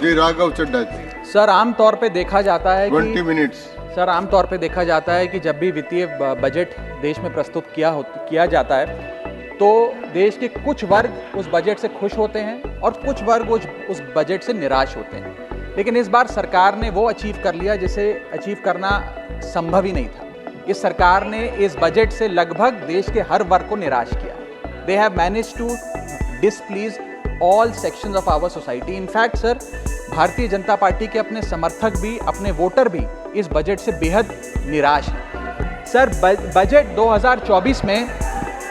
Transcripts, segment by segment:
जी राघव चड्ढा जी। Sir आमतौर पे देखा जाता है 20 मिनट्स। सर आमतौर पे देखा जाता है कि जब भी वित्तीय बजट देश में प्रस्तुत किया जाता है तो देश के कुछ वर्ग उस बजट से खुश होते हैं और कुछ वर्ग उस बजट से निराश होते हैं। लेकिन इस बार सरकार ने वो अचीव कर लिया जिसे अचीव करना संभव ही नहीं था। इस सरकार ने इस बजट से लगभग देश के हर वर्ग को निराश किया। They have managed to displease all sections of our society. In fact sir Bharatiya Janata party के अपने समर्थक भी, अपने वोटर भी इस बजट से बेहद निराश हैं। सर बजट 2024 में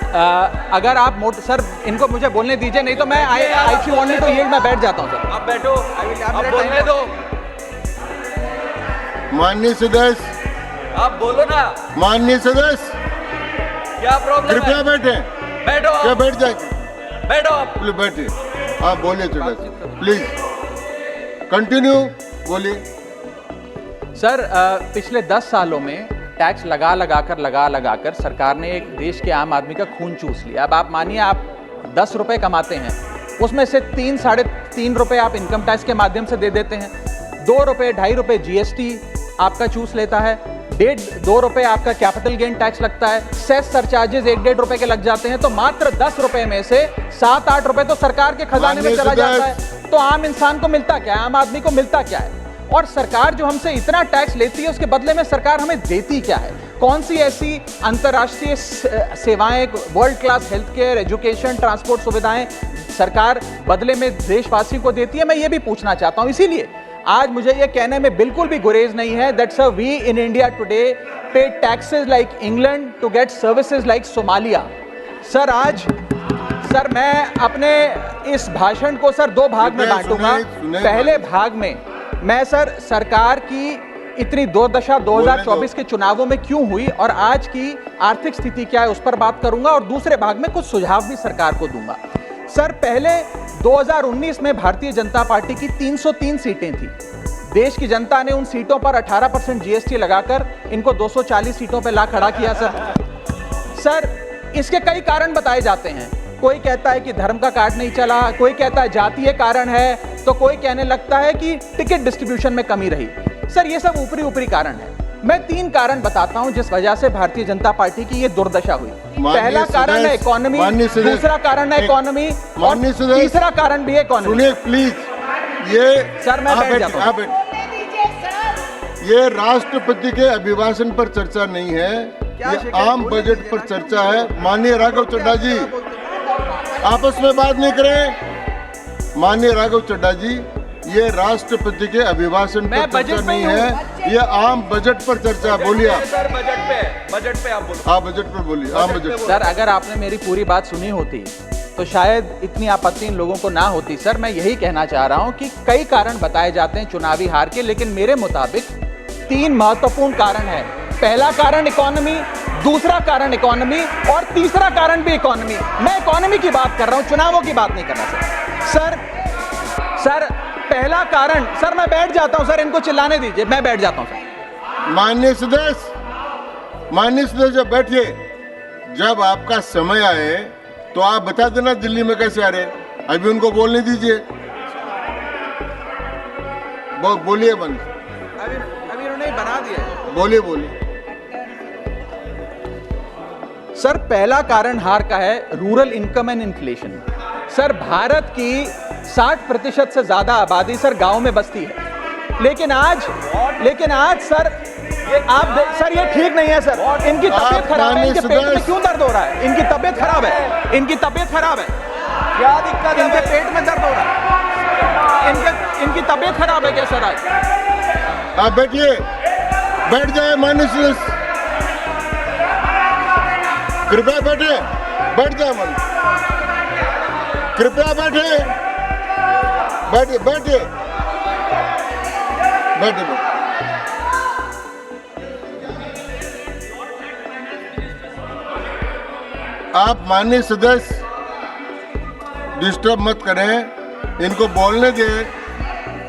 अगर आप सर इनको मुझे बोलने दीजिए, नहीं तो मैं आई ओनली तो मैं बैठ जाता हूं सर। आप बैठो, आप बोलने दो। माननीय सदस्य, आप बोलो ना। माननीय सदस्य, क्या प्रॉब्लम है? कृपया बैठे। बैठो। क्या बैठ जाए? बैठो आप। प्लीज बैठिए। आप बोलिए चड्ढा जी, प्लीज कंटिन्यू बोलिए। सर पिछले 10 सालों में टैक्स लगा कर सरकार ने एक देश के आम आदमी का खून चूस लिया। अब आप मानिए आप 10 रुपए कमाते हैं, उसमें से 3-3.5 रुपए आप इनकम टैक्स के माध्यम से दे देते हैं, 2 रुपए 2.5 रुपए जीएसटी आपका चूस लेता है, 1.5-2 रुपए आपका कैपिटल गेन टैक्स लगता है, सेस सरचार्जेस 1-1.5 रुपए के लग जाते हैं, तो मात्र 10 रुपए में से 7-8 रुपए तो सरकार के खजाने में चला जाता है। तो आम इंसान को मिलता क्या है, आम आदमी को मिलता क्या है? और सरकार जो हमसे इतना टैक्स लेती है उसके बदले में सरकार हमें देती क्या है? कौन सी ऐसी अंतर्राष्ट्रीय सेवाएं, world class health care, education, transport सुविधाएं सरकार बदले में देशवासियों को देती है? मैं ये भी पूछना चाहता हूं। इसीलिए आज मुझे ये कहने में बिल्कुल भी गुरेज नहीं है that sir we in India today pay taxes like England to get services like Somalia. Sir आज सर मैं अपने इस भाषण को सर 2 भाग में बांटूंगा। पहले भाग में मैं सर सरकार की इतनी दुर्दशा 2024 के चुनावों में क्यों हुई और आज की आर्थिक स्थिति क्या है उस पर बात करूंगा, और दूसरे भाग में कुछ सुझाव भी सरकार को दूंगा। सर पहले 2019 में भारतीय जनता पार्टी की 303 सीटें थी। देश की जनता ने उन सीटों पर 18% जीएसटी लगाकर इनको 240 सीटों पर ला खड़ा किया। सर इसके कई कारण बताए जाते हैं। कोई कहता है कि धर्म का कार्ड नहीं चला, कोई कहता है जातीय कारण है, तो कोई कहने लगता है कि टिकट डिस्ट्रीब्यूशन में कमी रही। सर ये सब ऊपरी कारण है। मैं 3 कारण बताता हूं जिस वजह से भारतीय जनता पार्टी की ये दुर्दशा हुई। पहला कारण है इकोनॉमी, दूसरा कारण है इकोनॉमी, और तीसरा कारण भी है इकोनॉमी। सुनिए प्लीज, ये सर मैं बैठ जाता हूं। ये राष्ट्रपति के अभिभाषण पर चर्चा नहीं है, ये आम बजट पर चर्चा है। माननीय राघव चड्ढा जी आपस में बात नहीं करें। माननीय राघव चड्ढा जी, ये राष्ट्रपति के अभिभाषण पर चर्चा नहीं है, ये आम बजट पर चर्चा। बोलिए सर, बजट पे आप बोलो। आप बजट पर बोलिए, आम बजट। सर अगर आपने मेरी पूरी बात सुनी होती तो शायद इतनी आपत्ति इन लोगों को ना होती। सर मैं यही कहना चाह रहा हूं कि कई कारण बताए जाते हैं चुनावी हार के, लेकिन मेरे मुताबिक 3 महत्वपूर्ण कारण है। पहला कारण इकोनॉमी, दूसरा कारण इकोनॉमी, और तीसरा कारण भी इकोनॉमी। मैं इकोनॉमी की बात कर रहा हूं, चुनावों की बात नहीं कर रहा। सर पहला कारण, सर मैं बैठ जाता हूं सर, इनको चिल्लाने दीजिए, मैं बैठ जाता हूं सर। माननीय सदस्य बैठिए। जब आपका समय आए तो आप बता देना दिल्ली में कैसे आ रहे, अभी उनको बोलने दीजिए। बोलिए बंद। अभी उन्होंने बना दिया। बोलिए। सर पहला कारण हार का है rural income and inflation. Sir Bharat की 60% से ज्यादा आबादी सर गांव में बसती है, लेकिन आज सर सर ये ठीक नहीं है सर। इनकी तबीयत खराब है, इनके पेट में क्यों दर्द हो रहा है? इनकी तबीयत खराब है, इनकी तबीयत खराब है। क्या दिक्कत है? इनके पेट में दर्द हो रहा है, इनकी तबीयत खराब है क्या सर? आज आप बैठिए, बैठ जाए। माननीय सदस्य कृपया बैठ जाए। मन कृपया बैठिए। आप माननीय सदस्य डिस्टर्ब मत करें, इनको बोलने दें।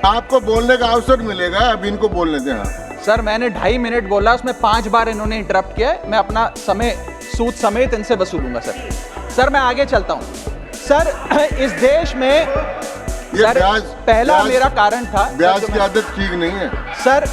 आपको बोलने का अवसर मिलेगा, अब इनको बोलने दें। हाँ सर मैंने 2.5 मिनट बोला, उसमें 5 बार इन्होंने इंटरप्ट किया। मैं अपना समय सूद समेत इनसे वसूलूंगा सर। मैं आगे चलता हूं। सर इस देश में ये सर, पहला मेरा कारण था ब्याज की आदत ठीक नहीं है sir.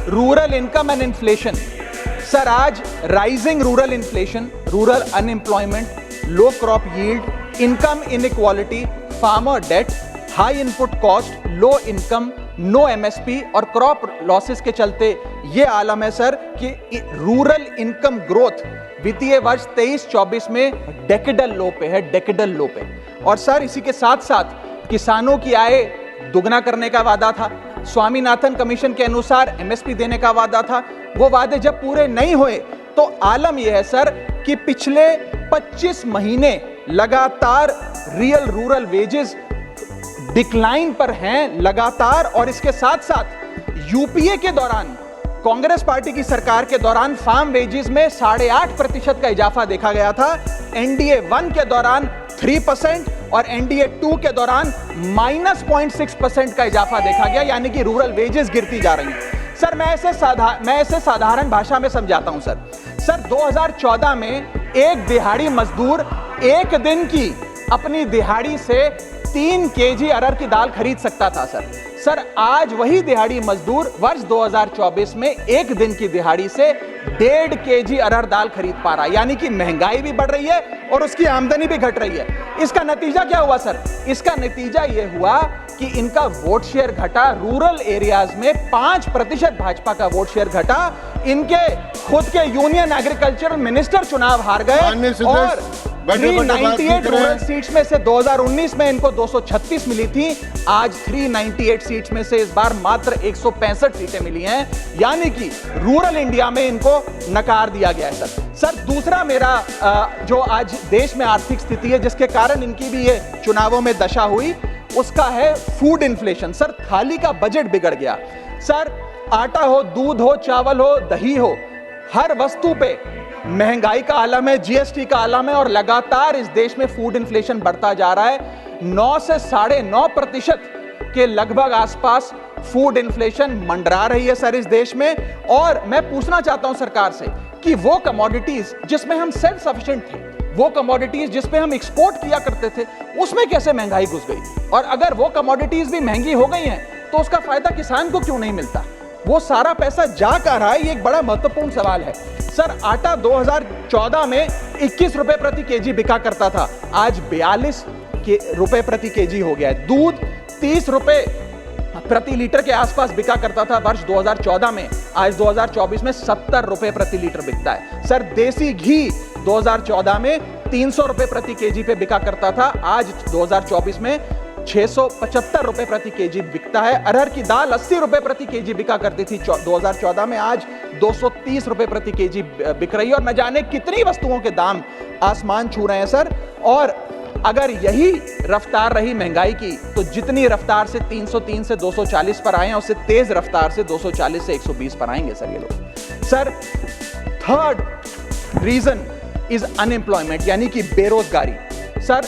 Rural income and inflation sir, आज rising rural inflation, rural unemployment, low crop yield, income inequality, farmer debt, high input cost, low income, no MSP और क्रॉप लॉसेस के चलते ये आलम है सर कि रूरल इनकम ग्रोथ वित्तीय वर्ष 23-24 में डेकेडल लो पे है, डेकेडल लो पे। और सर इसी के साथ साथ किसानों की आय दुगना करने का वादा था, स्वामीनाथन कमीशन के अनुसार एमएसपी देने का वादा था, वो वादे जब पूरे नहीं हुए तो आलम यह है सर कि पिछले 25 महीने लगातार रियल रूरल वेजेस डिक्लाइन पर हैं लगातार। और इसके साथ साथ यूपीए के दौरान, कांग्रेस पार्टी की सरकार के दौरान फार्म वेजेस में 8.5% का इजाफा देखा गया था। एनडीए 1 के दौरान 3% और एनडीए 2 के दौरान -0.6% का इजाफा देखा गया, यानी कि रूरल वेजेस गिरती जा रही हैं। सर मैं ऐसे साधारण भाषा में समझाता हूं सर 2014 में एक दिहाड़ी मजदूर एक दिन की अपनी दिहाड़ी से 3 केजी अरहर की दाल खरीद सकता था सर आज वही दिहाड़ी मजदूर वर्ष 2024 में एक दिन की दिहाड़ी से 1.5 केजी अरहर दाल खरीद पा रहा है, यानी कि महंगाई भी बढ़ रही है और उसकी आमदनी भी घट रही है। इसका नतीजा क्या हुआ सर? इसका नतीजा यह हुआ कि इनका वोट शेयर घटा, रूरल एरियाज में 5% भाजपा का वोट शेयर घटा, इनके खुद के यूनियन एग्रीकल्चर मिनिस्टर चुनाव हार गए और 398 रूरल सीट्स में से 2019 में इनको 236 मिली थी, आज 398 सीट्स में से इस बार मात्र 165 सीटें मिली हैं, यानी कि रूरल इंडिया में इनको नकार दिया गया है सर दूसरा मेरा जो आज देश में आर्थिक स्थिति है जिसके कारण इनकी भी ये चुनावों में दशा हुई, उसका है फूड इन्फ्लेशन। सर थाली का बजट बिगड़ गया सर, आटा हो, दूध हो, चावल हो, दही हो, हर वस्तु पे महंगाई का आलम है, जीएसटी का आलम है और लगातार इस देश में फूड इन्फ्लेशन बढ़ता जा रहा है। 9 से 9.5% के लगभग आसपास फूड इन्फ्लेशन मंडरा रही है सर इस देश में। और मैं पूछना चाहता हूं सरकार से कि वो कमोडिटीज जिसमें हम सेल्फ सफिशिएंट थे, वो कमोडिटीज जिसपे हम एक्सपोर्ट किया करते थे, उसमें कैसे महंगाई घुस गई? और अगर वो कमोडिटीज भी महंगी हो गई हैं तो उसका फायदा किसान को क्यों नहीं मिलता? वो सारा पैसा जा कहां रहा है? ये एक बड़ा महत्वपूर्ण सवाल है सर। आटा 2014 में 21 रुपए प्रति केजी बिका करता था, आज 42 रुपए प्रति केजी हो गया है। दूध 30 रुपए प्रति लीटर के आसपास बिका करता था वर्ष 2014 में, आज 2024 में 70 रुपए प्रति लीटर बिकता है। सर देसी घी 2014 में 300 रुपए प्रति केजी पे बिका करता था, आज 2024 में 675 रुपए प्रति केजी बिकता है। अरहर की दाल 80 रुपए प्रति केजी बिका करती थी 2014 में, आज 230 रुपए प्रति केजी बिक रही है। और न जाने कितनी वस्तुओं के दाम आसमान छू रहे हैं सर। और अगर यही रफ्तार रही महंगाई की तो जितनी रफ्तार से 303 से 240 पर आए हैं, उससे तेज रफ्तार से 240 से 120 पर आएंगे सर ये लोग। Sir third reason is unemployment, यानी कि बेरोजगारी। सर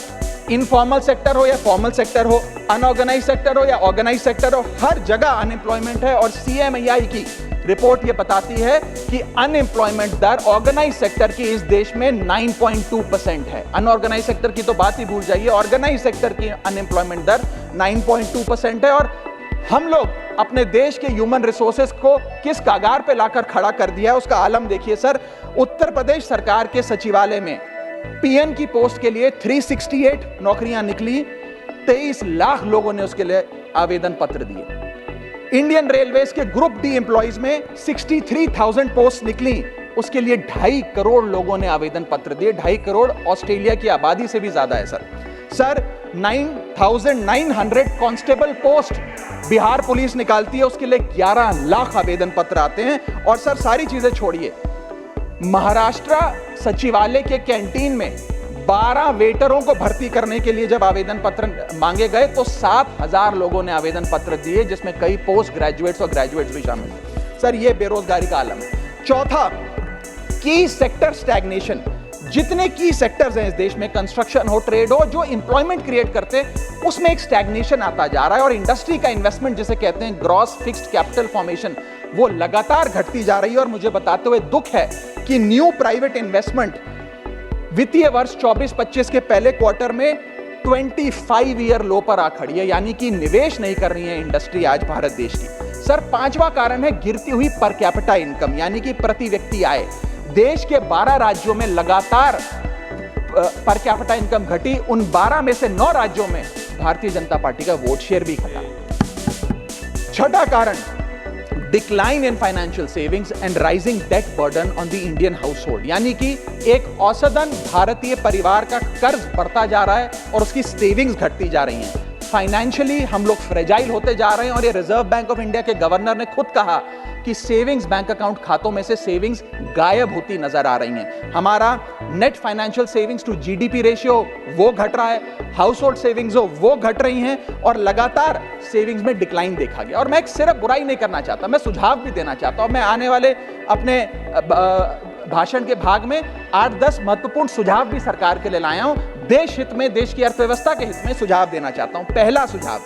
इनफॉर्मल सेक्टर हो या फॉर्मल सेक्टर हो, अनऑर्गेनाइज सेक्टर हो या ऑर्गेनाइज सेक्टर हो, हर जगह अनएम्प्लॉयमेंट है। और सीएमआई की रिपोर्ट यह बताती है कि अनएम्प्लॉयमेंट दर ऑर्गेनाइज सेक्टर की इस देश में 9.2% है। अनऑर्गेनाइज सेक्टर की तो बात ही भूल जाइए, ऑर्गेनाइज सेक्टर की अनएम्प्लॉयमेंट दर 9.2% है। और हम लोग अपने देश के ह्यूमन रिसोर्सेज को किस कागार पे लाकर खड़ा कर दिया है उसका आलम देखिए सर। उत्तर प्रदेश सरकार के सचिवालय में पीएन की पोस्ट के लिए 368 नौकरियां निकली, 23 लाख लोगों ने उसके लिए आवेदन पत्र दिए। इंडियन रेलवेज के ग्रुप डी एम्प्लॉइज में 63,000 पोस्ट निकली, उसके लिए 2.5 करोड़ लोगों ने आवेदन पत्र दिए। 2.5 करोड़ ऑस्ट्रेलिया की आबादी से भी ज्यादा है sir 9,900 constable post Bihar police निकालती है, उसके लिए 11 लाख आवेदन पत्र आते हैं। और सर सारी चीजें छोड़िए, महाराष्ट्र सचिवालय के कैंटीन में 12 वेटरों को भर्ती करने के लिए जब आवेदन पत्र मांगे गए तो 7,000 लोगों ने आवेदन पत्र दिए, जिसमें कई पोस्ट ग्रेजुएट्स और ग्रेजुएट्स भी शामिल हैं। सर ये बेरोजगारी का आलम है। चौथा, की सेक्टर स्टैग्नेशन। जितने की सेक्टर्स हैं इस देश में, कंस्ट्रक्शन हो, ट्रेड हो, जो इंप्लॉयमेंट क्रिएट करते हैं, उसमें एक स्टैग्नेशन आता जा रहा है। और इंडस्ट्री का इन्वेस्टमेंट जिसे कहते हैं ग्रॉस फिक्स्ड कैपिटल फॉर्मेशन, वो लगातार घटती जा रही है। और मुझे बताते हुए दुख है कि न्यू प्राइवेट इन्वेस्टमेंट वित्तीय वर्ष 24-25 के पहले क्वार्टर में 25 ईयर लो पर आ खड़ी है, यानी कि निवेश नहीं कर रही है इंडस्ट्री आज भारत देश की। सर, पांचवा कारण है गिरती हुई पर कैपिटा इनकम, यानी कि प्रति व्यक्ति आय। देश के 12 राज्यों में लगातार पर कैपिटा इनकम घटी। उन 12 में से 9 राज्यों में भारतीय जनता पार्टी का वोट शेयर भी घटा। छठा कारण, decline in financial savings and rising debt burden on the Indian household, यानी कि एक औसतन भारतीय परिवार का कर्ज बढ़ता जा रहा है और उसकी सेविंग्स घटती जा रही हैं। फाइनेंशियली हम लोग फ्रेजाइल होते जा रहे हैं और ये रिजर्व बैंक ऑफ इंडिया के गवर्नर ने खुद कहा कि सेविंग्स बैंक अकाउंट खातों में से सेविंग्स गायब होती नजर आ रही हैं। हमारा net financial savings to GDP ratio वो घट रहा है, हाउस होल्ड सेविंग्स वो घट रही हैं और लगातार सेविंग्स में डिक्लाइन देखा गया। और मैं सिर्फ बुराई नहीं करना चाहता, मैं सुझाव भी देना चाहता हूं। मैं आने वाले अपने भाषण के भाग में 8-10 महत्वपूर्ण सुझाव भी सरकार के लिए लाया हूं। देश हित में, देश की अर्थव्यवस्था के हित में सुझाव देना चाहता हूं। पहला सुझाव,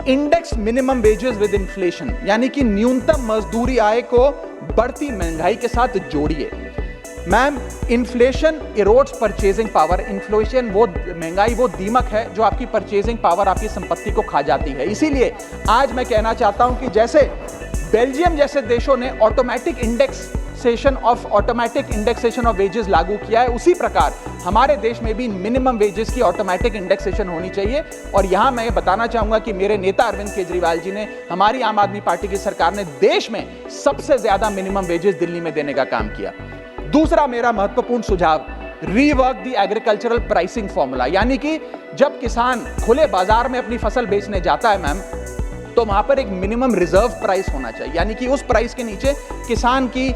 index minimum wages with inflation, यानी कि न्यूनतम मजदूरी आय को बढ़ती महंगाई के साथ जोड़िए। Ma'am, inflation erodes purchasing power. Inflation वो महंगाई वो दीमक है जो आपकी परचेजिंग पावर, आपकी संपत्ति को खा जाती है। इसीलिए आज मैं कहना चाहता हूं कि जैसे बेल्जियम जैसे देशों ने ऑटोमेटिक इंडेक्सेशन ऑफ वेजेस लागू किया है, उसी प्रकार हमारे देश में भी मिनिमम वेजेस की ऑटोमेटिक इंडेक्सेशन होनी चाहिए। और यहां मैं बताना चाहूंगा कि मेरे नेता अरविंद केजरीवाल जी ने, हमारी आम आदमी पार्टी की सरकार ने देश में सबसे ज्यादा मिनिमम वेजेस दिल्ली में देने का काम किया। दूसरा मेरा महत्वपूर्ण सुझाव, rework the agricultural pricing formula, यानी कि जब किसान खुले बाजार में अपनी फसल बेचने जाता है मैम, तो वहां पर एक मिनिमम रिजर्व प्राइस होना चाहिए, यानी कि उस प्राइस के नीचे किसान की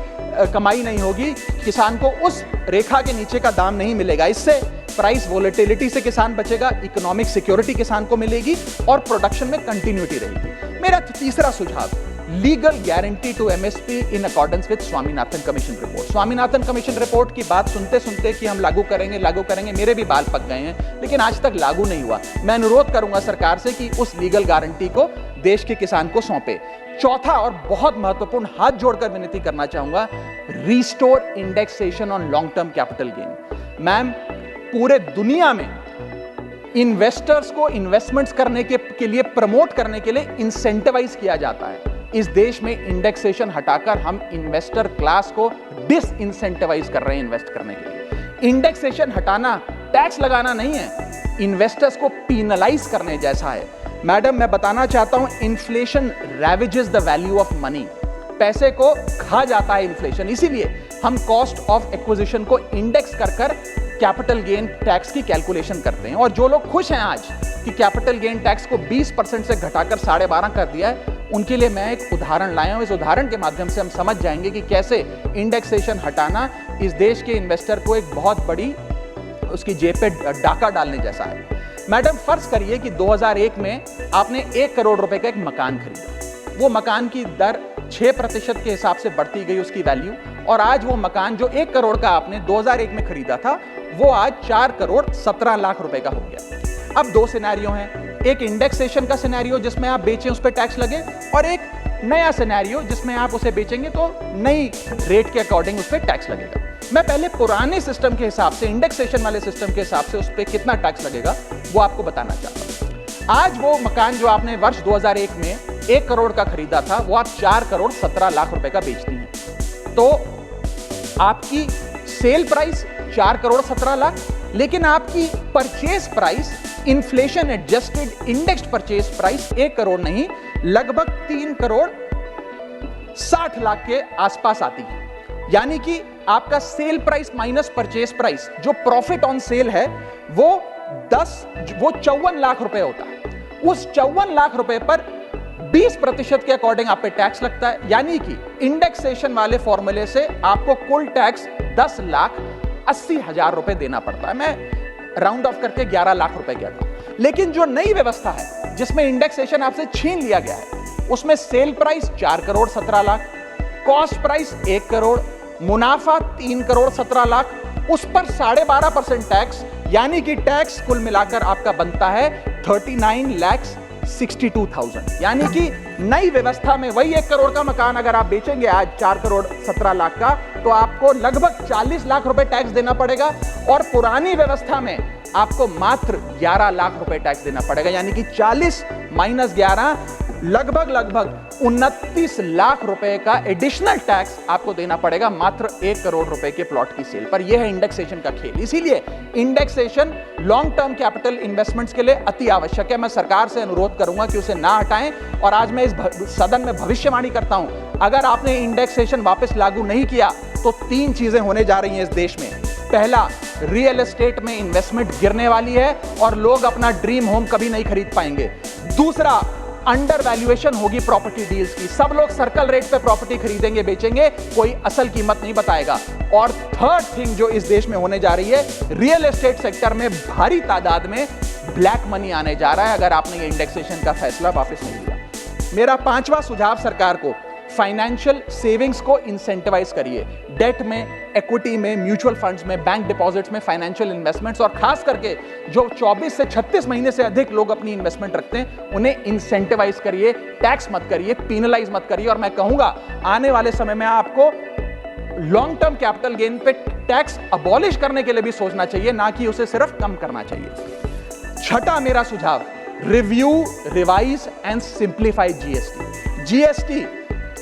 कमाई नहीं होगी, किसान को उस रेखा के नीचे का दाम नहीं मिलेगा। इससे प्राइस वोलेटिलिटी से किसान बचेगा, इकोनॉमिक सिक्योरिटी किसान को मिलेगी और प्रोडक्शन में कंटिन्यूटी रहेगी। मेरा तीसरा सुझाव, legal guarantee to MSP in accordance with Swaminathan commission report. Swaminathan commission report की बात सुनते सुनते कि हम लागू करेंगे, मेरे भी बाल पक गए हैं, लेकिन आज तक लागू नहीं हुआ। मैं अनुरोध करूंगा सरकार से कि उस लीगल गारंटी को देश के किसान को सौंपे। चौथा और बहुत महत्वपूर्ण, हाथ जोड़कर विनती करना चाहूंगा, restore indexation on long term capital gain. Ma'am, पूरे दुनिया में इन्वेस्टर्स को इन्वेस्टमेंट्स करने के लिए, प्रमोट करने के लिए इंसेंटिवाइज किया जाता है। इस देश में इंडेक्सेशन हटाकर हम इन्वेस्टर क्लास को डिसइंसेंटिवाइज कर रहे हैं इन्वेस्ट करने के लिए। इंडेक्सेशन हटाना टैक्स लगाना नहीं है, इन्वेस्टर्स को पीनलाइज करने जैसा है। मैडम, मैं बताना चाहता हूं, inflation ravages the value of money. पैसे को खा जाता है इन्फ्लेशन, इसीलिए हम कॉस्ट ऑफ एक्विजिशन को इंडेक्स कर कैपिटल गेन टैक्स की कैलकुलेशन करते हैं। और जो लोग खुश हैं आज कि कैपिटल गेन टैक्स को 20% से घटाकर 12.5 कर दिया है, उनके लिए मैं एक उदाहरण लाया हूं। इस उदाहरण के माध्यम से हम समझ जाएंगे कि कैसे इंडेक्सेशन हटाना इस देश के इन्वेस्टर को एक बहुत बड़ी उसकी जेब पे डाका डालने जैसा है। मैडम, फर्ज करिए कि 2001 में आपने 1 करोड़ रुपए का एक मकान खरीदा। वो मकान की दर 6% के हिसाब से बढ़ती गई उसकी वैल्यू, और आज वो मकान जो 1 करोड़ का आपने 2001 में खरीदा था, वो आज 4 करोड़ 17 लाख रुपए का हो गया। अब 2 सिनेरियो हैं, एक इंडेक्सेशन का सिनेरियो जिसमें आप बेचें उस पर टैक्स लगे, और एक नया सिनेरियो जिसमें आप उसे बेचेंगे तो नई रेट के अकॉर्डिंग उस पर टैक्स लगेगा। मैं पहले पुराने सिस्टम के हिसाब से, इंडेक्सेशन वाले सिस्टम के हिसाब से उस पर कितना टैक्स लगेगा वो आपको बताना चाहता हूं। आज वो मकान जो आपने वर्ष 2001 में 1 करोड़ का खरीदा था, वो आप 4 करोड़ 17 लाख रुपए का बेचती हैं। तो आपकी सेल प्राइस 4 करोड़ 17 लाख, लेकिन आपकी purchase price, inflation adjusted indexed purchase price 1 crore नहीं, लगभग 3 करोड़ 60 लाख के आसपास आती है। यानी कि आपका sale price minus purchase price, जो प्रॉफिट ऑन सेल है, वो 54 लाख रुपए होता है। उस 54 लाख रुपए पर 20% के अकॉर्डिंग आप पे टैक्स लगता है। यानी कि इंडेक्सेशन वाले फॉर्मूले से आपको कुल टैक्स 10,80,000 रुपए देना पड़ता है। मैं राउंड ऑफ करके 11 लाख रुपए गया था। लेकिन जो नई व्यवस्था है जिसमें इंडेक्सेशन आपसे छीन लिया गया है, उसमें sale price 4 crore 17 lakh, cost price 1 crore, मुनाफा 3 करोड़ 17 लाख, उस पर 12.5% टैक्स, यानी कि टैक्स कुल मिलाकर आपका बनता है 39,62,000। यानी कि नई व्यवस्था में वही 1 करोड़ का मकान अगर आप बेचेंगे आज 4 करोड़ 17 लाख का, तो आपको लगभग 40 लाख रुपए टैक्स देना पड़ेगा। और पुरानी व्यवस्था में आपको मात्र 11 लाख रुपए टैक्स देना पड़ेगा, यानी कि 40 माइनस 11 लगभग 29 लाख रुपए का एडिशनल टैक्स आपको देना पड़ेगा मात्र 1 करोड़ रुपए के प्लॉट की सेल पर। यह है इंडेक्सेशन का खेल। इसीलिए indexation long term capital investments के लिए अति आवश्यक है। मैं सरकार से अनुरोध करूंगा कि उसे ना हटाएं, और आज मैं इस सदन में भविष्यवाणी करता हूं, अगर आपने इंडेक्सेशन वापस लागू नहीं किया तो 3 चीजें होने जा रही हैं इस देश में। पहला, रियल एस्टेट में इन्वेस्टमेंट गिरने वाली है और लोग अपना ड्रीम होम कभी नहीं खरीद पाएंगे। दूसरा, अंडर वैल्यूएशन होगी प्रॉपर्टी डील्स की, सब लोग सर्कल रेट पे प्रॉपर्टी खरीदेंगे बेचेंगे, कोई असल कीमत नहीं बताएगा। और थर्ड थिंग जो इस देश में होने जा रही है, रियल एस्टेट सेक्टर में भारी तादाद में ब्लैक मनी आने जा रहा है अगर आपने ये इंडेक्सेशन का फैसला वापस नहीं लिया। मेरा 5वां सुझाव सरकार को, फाइनेंशियल सेविंग्स को इंसेंटिवाइज करिए। डेट में, इक्विटी में, म्यूचुअल फंड्स में, बैंक डिपॉजिट्स में फाइनेंशियल इन्वेस्टमेंट्स, और खास करके जो 24 से 36 महीने से अधिक लोग अपनी इन्वेस्टमेंट रखते हैं उन्हें इंसेंटिवाइज करिए, टैक्स मत करिए, पेनलाइज मत करिए। और मैं कहूंगा आने वाले समय में आपको लॉन्ग टर्म कैपिटल गेन पे टैक्स अबॉलिश करने के लिए भी सोचना चाहिए, ना कि उसे सिर्फ कम करना चाहिए। छठा मेरा सुझाव, review, revise and simplify GST. GST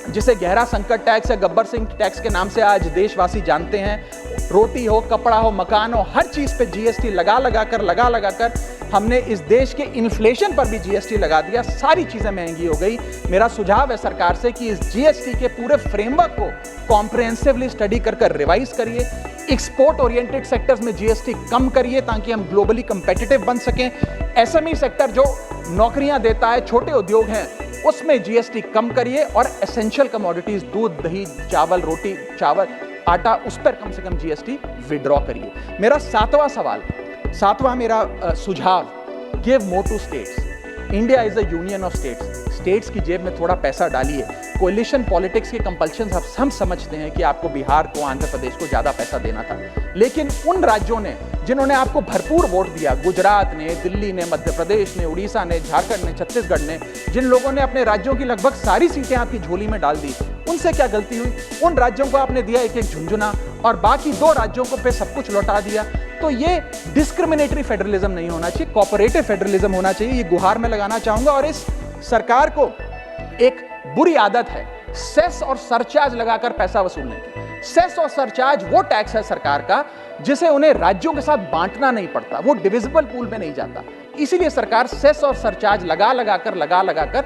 जिसे गहरा संकट टैक्स या गब्बर सिंह टैक्स के नाम से आज देशवासी जानते हैं, रोटी हो, कपड़ा हो, मकान हो, हर चीज पे जीएसटी लगा कर हमने इस देश के इन्फ्लेशन पर भी जीएसटी लगा दिया, सारी चीजें महंगी हो गई। मेरा सुझाव है सरकार से कि इस जीएसटी के पूरे फ्रेमवर्क को कॉम्प्रिहेंसिवली स्टडी कर रिवाइज करिए। एक्सपोर्ट ओरिएंटेड सेक्टर्स में जीएसटी कम करिए ताकि हम ग्लोबली कंपेटिटिव बन सकें। एसएमई सेक्टर जो नौकरियां देता है, छोटे उद्योग हैं, उसमें जीएसटी कम करिए। और एसेंशियल कमोडिटीज, दूध, दही, चावल, रोटी, चावल, आटा, उस पर कम से कम जीएसटी विड्रॉ करिए। मेरा 7वां मेरा सुझाव, give more to states. India is a union of states. States की जेब में थोड़ा पैसा डालिए। कोलिशन पॉलिटिक्स के कंपल्शन हम समझते हैं कि आपको बिहार को, आंध्र प्रदेश को ज्यादा पैसा देना था, लेकिन उन राज्यों ने जिन्होंने आपको भरपूर वोट दिया, गुजरात ने, दिल्ली ने, मध्य प्रदेश ने, उड़ीसा ने, झारखंड ने, छत्तीसगढ़ ने, जिन लोगों ने अपने राज्यों की लगभग सारी सीटें आपकी झोली में डाल दी, उनसे क्या गलती हुई? उन राज्यों को आपने दिया एक झुंझुना और बाकी 2 राज्यों को पे सब कुछ लौटा दिया। तो ये डिस्क्रिमिनेटरी फेडरलिज्म नहीं होना चाहिए, कोऑपरेटिव फेडरलिज्म होना चाहिए। ये गुहार में लगाना चाहूंगा। और इस सरकार को एक बुरी आदत है सेस और सरचार्ज लगाकर पैसा वसूलने की। सेस और सरचार्ज वो टैक्स है सरकार का जिसे उन्हें राज्यों के साथ बांटना नहीं पड़ता, वो डिविजिबल पूल में नहीं जाता। इसीलिए सरकार सेस और सरचार्ज लगा कर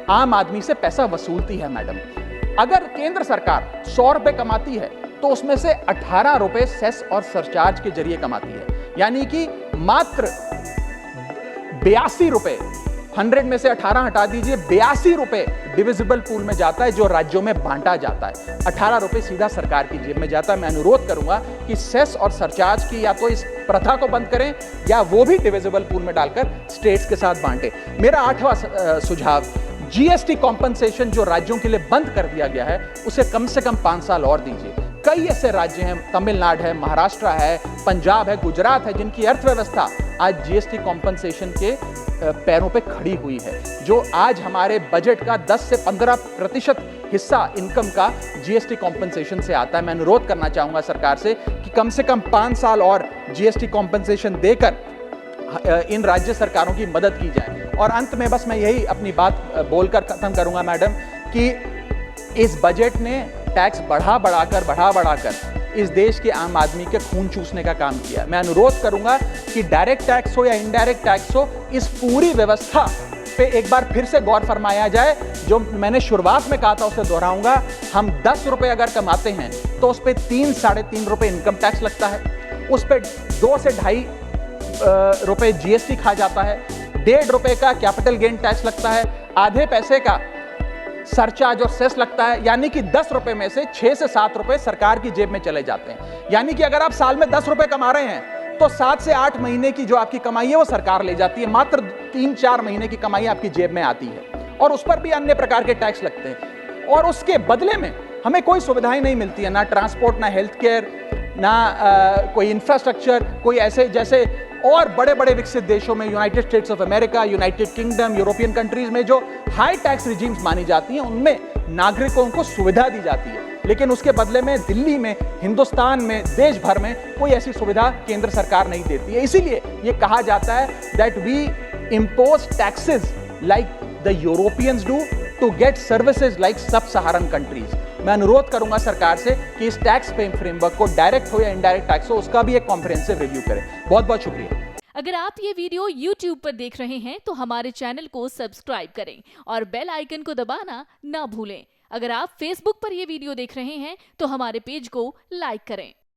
आम आदमी से पैसा वसूलती है। मैडम, अगर केंद्र सरकार 100 रुपए कमाती है तो उसमें से 18 रुपए सेस और सरचार्ज के जरिए कमाती है, यानी कि मात्र 82 रुपए, 100 में से 18 हटा दीजिए, 82 रुपए डिविजिबल पूल में जाता है जो राज्यों में बांटा जाता है। 18 रुपए सीधा सरकार की जेब में जाता है। मैं अनुरोध करूंगा कि सेस और सरचार्ज की या तो इस प्रथा को बंद करें या वो भी डिविजिबल पूल में डालकर स्टेट्स के साथ बांटे। मेरा 8वां सुझाव, जीएसटी कॉम्पनसेशन जो राज्यों के लिए बंद कर दिया गया है उसे कम से कम 5 साल और दीजिए। कई ऐसे राज्य हैं, तमिलनाडु है, महाराष्ट्र है, पंजाब है, गुजरात है, जिनकी अर्थव्यवस्था आज जीएसटी कॉम्पनसेशन के पैरों पे खड़ी हुई है, जो आज हमारे बजट का 10 से 15% हिस्सा इनकम का जीएसटी कॉम्पनसेशन से आता है। मैं अनुरोध करना चाहूंगा सरकार से कि कम से कम 5 साल और जीएसटी कॉम्पनसेशन देकर इन राज्य सरकारों की मदद की जाए। और अंत में बस मैं यही अपनी बात बोलकर खत्म करूंगा मैडम, कि इस बजट ने टैक्स बढ़ा बढ़ाकर इस देश के आम आदमी के खून चूसने का काम किया। मैं अनुरोध करूंगा कि डायरेक्ट टैक्स हो या इनडायरेक्ट टैक्स हो, इस पूरी व्यवस्था पे एक बार फिर से गौर फरमाया जाए। जो मैंने शुरुआत में कहा था उसे दोहराऊंगा, हम 10 रुपए अगर कमाते हैं तो उस पर 3-3.5 रुपए इनकम टैक्स लगता है, उस पर 2 से 2.5 रुपए जीएसटी खा जाता है, 1.5 रुपए का कैपिटल गेन टैक्स लगता है, आधे पैसे का सरचार्ज और सेस लगता है, यानी कि 10 रुपए में से 6 से 7 रुपए सरकार की जेब में चले जाते हैं। यानी कि अगर आप साल में 10 रुपए कमा रहे हैं तो 7 से 8 महीने की जो आपकी कमाई है वो सरकार ले जाती है, मात्र 3-4 महीने की कमाई आपकी जेब में आती है और उस पर भी अन्य प्रकार के टैक्स लगते हैं। और उसके बदले में हमें कोई सुविधाएं नहीं मिलती है, ना ट्रांसपोर्ट, ना हेल्थ केयर, ना कोई इंफ्रास्ट्रक्चर, कोई ऐसे जैसे और बड़े बड़े विकसित देशों में, United states of America, United kingdom, European countries में जो हाई टैक्स रिजीम्स मानी जाती हैं, उनमें नागरिकों को सुविधा दी जाती है, लेकिन उसके बदले में दिल्ली में, हिंदुस्तान में, देश भर में कोई ऐसी सुविधा केंद्र सरकार नहीं देती है। इसीलिए ये कहा जाता है that we impose taxes like the Europeans do to get services like sub Saharan countries. मैं अनुरोध करूंगा सरकार से कि इस टैक्स पे फ्रेमवर्क को डायरेक्ट हो या इनडायरेक्ट टैक्स हो, उसका भी एक कॉम्प्रिहेंसिव रिव्यू करें। बहुत बहुत शुक्रिया। अगर आप ये वीडियो YouTube पर देख रहे हैं तो हमारे चैनल को सब्सक्राइब करें और बेल आइकन को दबाना ना भूलें। अगर आप Facebook पर ये वीडियो देख रहे हैं तो हमारे पेज को लाइक करें।